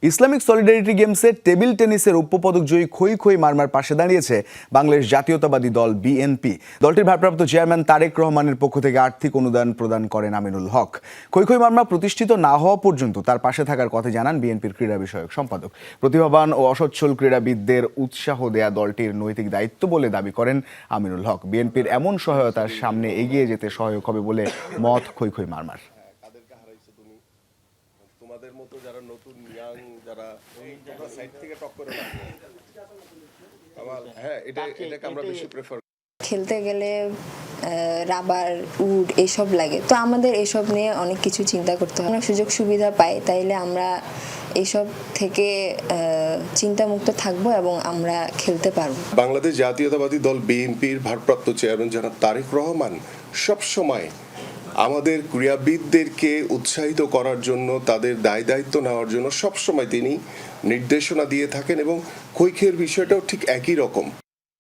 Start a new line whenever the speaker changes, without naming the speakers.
Islamic solidarity গেমসে table টেনিসের রৌপ্য পদক জয়ী খই খই মারমার পাশে দাঁড়িয়েছে বাংলাদেশ জাতীয়তাবাদী দল বিএনপি। দলটির ভারপ্রাপ্ত চেয়ারম্যান তারেক রহমানের পক্ষ থেকে আর্থিক অনুদান প্রদান করেন আমিনুল হক। খই খই মারমা প্রতিষ্ঠিত না হওয়া পর্যন্ত তার পাশে থাকার কথা জানান বিএনপির ক্রীড়া বিষয়ক সম্পাদক। প্রতিভাবান ও অসচ্ছল ক্রীড়াবিদদের উৎসাহ দেয়া দলটির নৈতিক দায়িত্ব বলে দাবি করেন আমিনুল হক। বিএনপির এমন সহায়তার সামনে এগিয়ে যেতে সহায়ক হবে বলে মত খই খই মারমার।
তোমাদের মতো যারা নতুন ইয়াং যারা সাইড থেকে টক্কর না, হ্যাঁ এটাকে আমরা বেশি প্রেফার।
খেলতে গেলে রাবার উড এসব লাগে, তো আমাদের এসব নিয়ে অনেক কিছু চিন্তা করতে হয়। আমরা সুযোগ সুবিধা পাই, তাইলে আমরা এসব থেকে চিন্তামুক্ত থাকবো এবং আমরা খেলতে পারবো।
বাংলাদেশ জাতীয়তাবাদী দল বিএনপির ভারপ্রাপ্ত চেয়ারম্যান জনাব তারেক রহমান সবসময় আমাদের ক্রীড়াবিদদেরকে উৎসাহিত করার জন্য, তাদের দায়িত্ব নেওয়ার জন্য সবসময় তিনি নির্দেশনা দিয়ে থাকেন এবং খই খইয়ের বিষয়টাও ঠিক একই রকম।